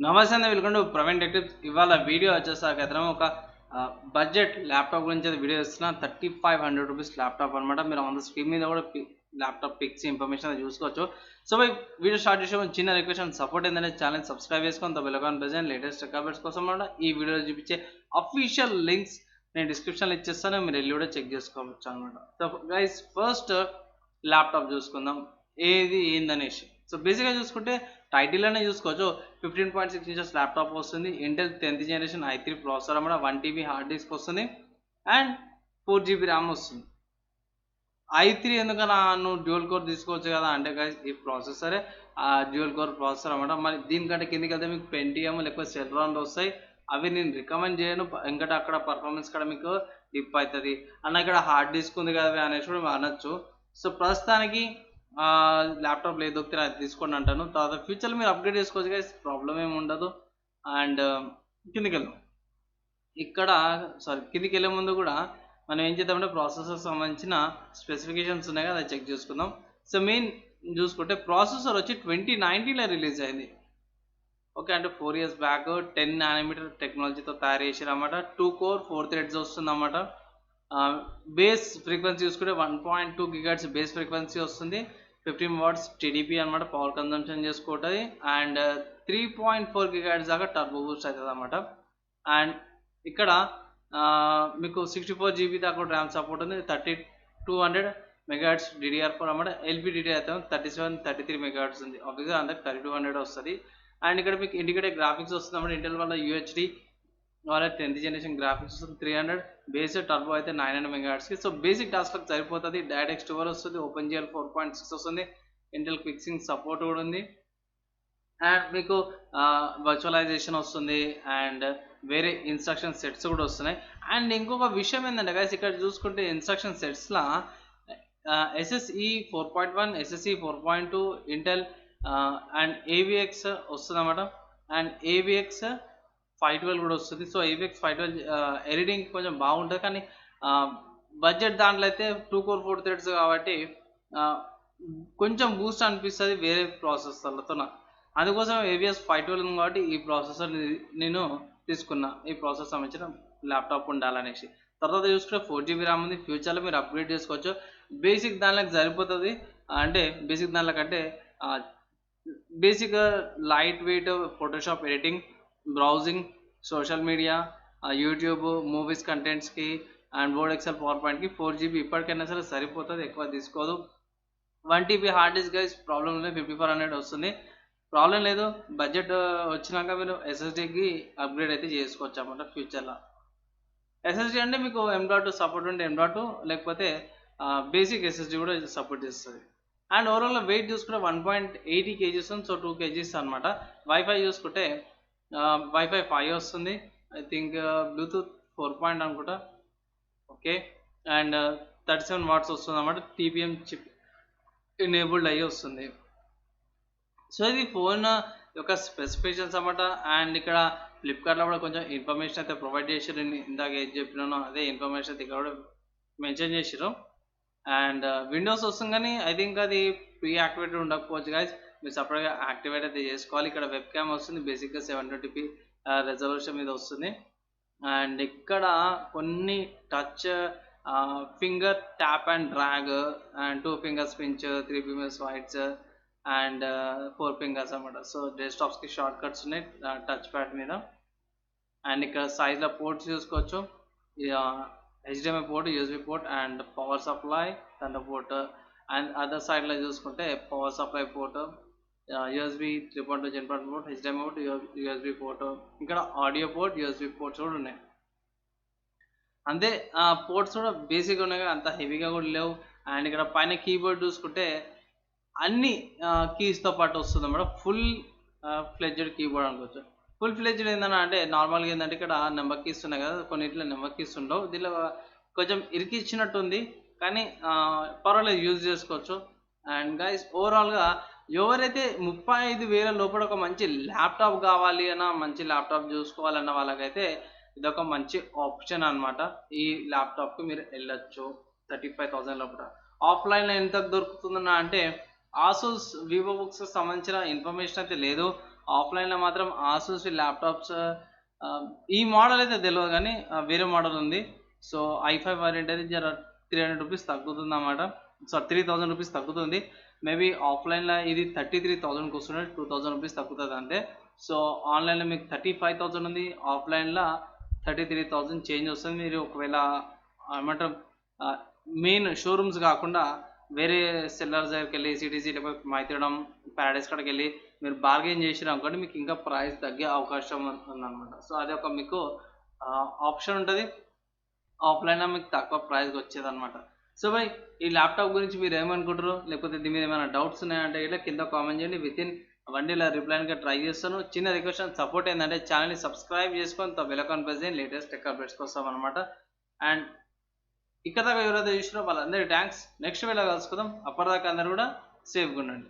నమస్తే అండి, welcome to Praveen టెక్టిప్స్. ఇవాళ వీడియో వచ్చేసాక ఒక బడ్జెట్ ల్యాప్టాప్ గురించి అయితే వీడియో ఇస్తున్నా. 3500 రూపీస్ ల్యాప్టాప్ అనమాట. మీరు ఆన్ ద స్క్రీన్ మీద కూడా ల్యాప్టాప్ పిక్స్ ఇన్ఫర్మేషన్ అయితే చూసుకోవచ్చు. సో వీడియో స్టార్ట్ చేసే ముందు చిన్న రిక్వెస్ట్ అండ్ సపోర్ట్ ఏంటంటే ఛానల్ సబ్స్క్రైబ్ చేసుకొని బెల్ ఐకాన్ ప్రెస్ చేయండి. లేటెస్ట్ అప్డేట్స్ కోసం కూడా ఈ వీడియోలో చూపించే అఫీషియల్ లింక్స్ నేను డిస్క్రిప్షన్లో ఇచ్చేస్తాను, మీరు వెళ్ళి కూడా చెక్ చేసుకోవచ్చు అనమాట. సో గైస్, ఫస్ట్ ల్యాప్టాప్ చూసుకుందాం ఏది ఏందనేసి. సో బేసిక్గా చూసుకుంటే టైటిల్లోనే చూసుకోవచ్చు. 15.6 ఇంచెస్ ల్యాప్టాప్ వస్తుంది. Intel 10th generation i3 processor అన్నమాట. 1 TB హార్డ్ డిస్క్ వస్తుంది అండ్ 4 GB ర్యామ్ వస్తుంది. i3 ఎందుకన్నా నువ్వు డ్యూయల్ కోర్ తీసుకోవచ్చు కదా అంటే గైస్, ఈ ప్రాసెసరే డ్యూయల్ కోర్ ప్రాసెసర్ అన్నమాట. మరి దీనికంటే కిందికి వెళ్తే మీకు పెంటిఎం లేకపోతే సెల్రాన్ వస్తాయి. అవి నేను రికమెండ్ చేయను, ఎందుకంటే అక్కడ పర్ఫార్మెన్స్ కూడా మీకు డిప్ అవుతుంది అన్న. ఇక్కడ హార్డ్ డిస్క్ ఉంది కదా అనేసి కూడా అనొచ్చు. సో ప్రస్తుతానికి ల్యాప్టాప్ లేదు దొరికితే అది తీసుకోండి అంటాను. తర్వాత ఫ్యూచర్లో మీరు అప్గ్రేడ్ చేసుకోవచ్చు గైస్, ప్రాబ్లం ఏమి ఉండదు. అండ్ కిందికి వెళ్దాం. కిందికి వెళ్ళే ముందు కూడా మనం ఏం చేద్దామంటే ప్రాసెసర్ సంబంధించిన స్పెసిఫికేషన్స్ ఉన్నాయి కదా, అది చెక్ చేసుకుందాం. సో మెయిన్ చూసుకుంటే ప్రాసెసర్ వచ్చి 2019లో రిలీజ్ అయింది. ఓకే, అంటే 4 years బ్యాక్ 10 nm టెక్నాలజీతో తయారు చేసారు అన్నమాట. 2 core 4 threads వస్తుంది అన్నమాట. బేస్ ఫ్రీక్వెన్సీ చూసుకుంటే 1.2 GHz బేస్ ఫ్రీక్వెన్సీ వస్తుంది. 15 watts TDP అనమాట, పవర్ కన్జంప్షన్ చేసుకోవటది. అండ్ 3.4 GHz దాకా టర్బో బూస్ట్ అవుతుంది అనమాట. అండ్ ఇక్కడ మీకు 64 GB దాకా ర్యామ్ సపోర్ట్ ఉంది. 3200 MHz DDR4 అనమాట. LPDDR అయితే 3733 MHz ఉంది. ఆబ్వియస్గా అందరికి 3200 వస్తుంది. అండ్ ఇక్కడ మీకు ఇండికేటెడ్ గ్రాఫిక్స్ వస్తుంది అన్నమాట. ఇంటెల్ వల్ల UHD వాళ్ళ 10th జనరేషన్ గ్రాఫిక్స్ వస్తుంది 300. బేస్ టర్బో అయితే 900 MHz. సో బేసిక్ టాస్క్లకు సరిపోతుంది. డైరెక్ట్ స్టోర్ వస్తుంది. OpenGL 4.6 వస్తుంది. ఇంటెల్ క్విక్సింగ్ సపోర్ట్ కూడా ఉంది. అండ్ మీకు వర్చువలైజేషన్ వస్తుంది అండ్ వేరే ఇన్స్ట్రక్షన్ సెట్స్ కూడా వస్తున్నాయి. అండ్ ఇంకొక విషయం ఏంటంటే గైస్, ఇక్కడ చూసుకుంటే ఇన్స్ట్రక్షన్ సెట్స్లో SSE 4.1 SSE 4.2 Intel and AVX వస్తుంది అన్నమాట. అండ్ AVX 512 కూడా వస్తుంది. సో AVX 512 ఎడిటింగ్ కొంచెం బాగుంటుంది, కానీ బడ్జెట్ దాంట్లో అయితే 2 core 4 threads కాబట్టి కొంచెం బూస్ట్ అనిపిస్తుంది వేరే ప్రాసెసర్లతో. అందుకోసం AVX 512 ఉంది కాబట్టి ఈ ప్రాసెసర్ నేను తీసుకున్నా, ఈ ప్రాసెసర్ సంబంధించిన ల్యాప్టాప్ ఉండాలనేసి. తర్వాత చూసుకుంటే 4 GB ర్యామ్ ఉంది. ఫ్యూచర్లో మీరు అప్గ్రేడ్ చేసుకోవచ్చు. బేసిక్ దానిలోకి సరిపోతుంది. అంటే బేసిక్ దానిలో కంటే basic light weight Photoshop editing, browsing, social media, YouTube, movies కంటెంట్స్కి అండ్ వర్డ్ ఎక్సెల్ పవర్ పాయింట్కి 4 GB ఇప్పటికైనా సరే సరిపోతుంది, ఎక్కువ తీసుకోదు. 1 TB hard disk guys problem లేదు, 5400 వస్తుంది, ప్రాబ్లం లేదు. బడ్జెట్ వచ్చినాక మీరు SSDకి అప్గ్రేడ్ అయితే చేసుకోవచ్చు అన్నమాట ఫ్యూచర్లో. SSD అంటే మీకు M.2 సపోర్ట్ ఉంటే M.2, లేకపోతే బేసిక్ SSD కూడా సపోర్ట్ చేస్తుంది. అండ్ ఓవరాల్ వెయిట్ చూసుకుంటే 1.80 kgs ఉంది. సో 2 kgs అనమాట. వైఫై చూసుకుంటే వైఫై 5 వస్తుంది. ఐ థింక్ బ్లూటూత్ 4 అనుకుంటా. ఓకే, అండ్ 37 watts వస్తుంది అన్నమాట. TPM చిప్ ఎనేబుల్డ్ అయ్యి వస్తుంది. సో ఇది ఫోన్ యొక్క స్పెసిఫికేషన్స్ అన్నమాట. అండ్ ఇక్కడ ఫ్లిప్కార్ట్లో కూడా కొంచెం ఇన్ఫర్మేషన్ అయితే ప్రొవైడ్ చేసారు. ఇందాక ఏం చెప్పినానో అదే ఇన్ఫర్మేషన్ అయితే ఇక్కడ కూడా మెన్షన్ చేసారు. అండ్ విండోస్ వస్తుంది, కానీ ఐ థింక్ అది ప్రీ యాక్టివేటెడ్ ఉండకపోవచ్చు గైస్, మీరు సపరేట్గా యాక్టివేట్ అయితే చేసుకోవాలి. ఇక్కడ వెబ్ క్యామ్ వస్తుంది, బేసిక్గా 720p రెజల్యూషన్ మీద వస్తుంది. అండ్ ఇక్కడ కొన్ని touch finger tap and drag and 2 fingers pinch, 3 fingers swipes and 4 fingers అన్నమాట. సో డెస్క్టాప్స్కి షార్ట్ కట్స్ ఉన్నాయి టచ్ ప్యాడ్ మీద. అండ్ ఇక్కడ సైజ్లో పోర్ట్స్ చూసుకోవచ్చు. HDMI port, USB port and power supply thunder port. And other సైడ్లో చూసుకుంటే power supply port, USB 3.2 Gen port, HDMI port, USB port, ఇక్కడ audio port, USB ports కూడా ఉన్నాయి. అంతే, పోర్ట్స్ కూడా బేసిక్గా ఉన్నాయి, అంత హెవీగా కూడా లేవు. అండ్ ఇక్కడ పైన కీబోర్డ్ చూసుకుంటే అన్ని కీస్తో పాటు వస్తుంది అన్నమాట. ఫుల్ ఫ్లెడ్జ్డ్ కీబోర్డ్ అనుకోవచ్చు. ఫుల్ ఫ్లెడ్జ్డ్ ఏంటన్నా అంటే నార్మల్గా ఏంటంటే ఇక్కడ నెంబర్ కీస్ ఉన్నాయి కదా, కొన్నిట్లో నెంబర్ కీస్ ఉండవు. దీనిలో కొంచెం ఇరికిచ్చినట్టు ఉంది, కానీ పర్వాలేదు, యూజ్ చేసుకోవచ్చు. అండ్ గైస్, ఓవరాల్గా ఎవరైతే 35,000 లోపల ఒక మంచి ల్యాప్టాప్ కావాలి అన్న, మంచి ల్యాప్టాప్ చూసుకోవాలన్న వాళ్ళకైతే ఇదొక మంచి ఆప్షన్ అనమాట. ఈ ల్యాప్టాప్కి మీరు వెళ్ళొచ్చు 35,000 లోపల. ఆఫ్లైన్లో ఎంత దొరుకుతుందన్న అంటే ASUS VivoBooks సంబంధించిన ఇన్ఫర్మేషన్ అయితే లేదు. ఆఫ్లైన్లో మాత్రం ఆసూస్ ల్యాప్టాప్స్ ఈ మోడల్ అయితే తెలియదు కానీ వేరే మోడల్ ఉంది. సో i5 వేరియంట్ అయితే జర 300 రూపీస్ తగ్గుతుంది అన్నమాట. సో 3000 రూపీస్ తగ్గుతుంది. మేబీ ఆఫ్లైన్లో ఇది 33,000కి వస్తుంది, 2000 రూపీస్ తగ్గుతుంది అంతే. సో ఆన్లైన్లో మీకు 35,000 ఉంది, ఆఫ్లైన్లో 33,000 చేంజ్ వస్తుంది. మీరు ఒకవేళ ఏమంటారు మెయిన్ షోరూమ్స్ కాకుండా వేరే సెల్లర్స్ దగ్గరికి వెళ్ళి సిటీసీ లేకపోతే మైత్రిడం ప్యారడైస్ కాడికి వెళ్ళి మీరు బార్గెన్ చేసినా అనుకోండి మీకు ఇంకా ప్రైస్ తగ్గే అవకాశం ఉందన్నమాట. సో అది ఒక మీకు ఆప్షన్ ఉంటుంది. ఆఫ్లైన్లో మీకు తక్కువ ప్రైస్కి వచ్చేది అనమాట. సో బై ఈ ల్యాప్టాప్ గురించి మీరు ఏమనుకుంటారు, లేకపోతే దీని మీద ఏమైనా డౌట్స్ ఉన్నాయంటే ఇలా కింద కామెంట్ చేయండి. వితిన్ 1 డేలో రిప్లైగా ట్రై చేస్తాను. చిన్న రిక్వెస్ట్ సపోర్ట్ ఏంటంటే ఛానల్ని సబ్స్క్రైబ్ చేసుకొని బెల్ ఐకాన్ ప్రెస్ చేయండి లేటెస్ట్ టెక్ అప్డేట్స్ కోసం అనమాట. అండ్ ఇక్కడ దాకా ఎవరైతే చూసినారో వాళ్ళందరికీ థ్యాంక్స్. నెక్స్ట్ వేళ కలుసుకుందాం. అప్పటిదాకా అందరూ కూడా సేఫ్గా ఉండండి.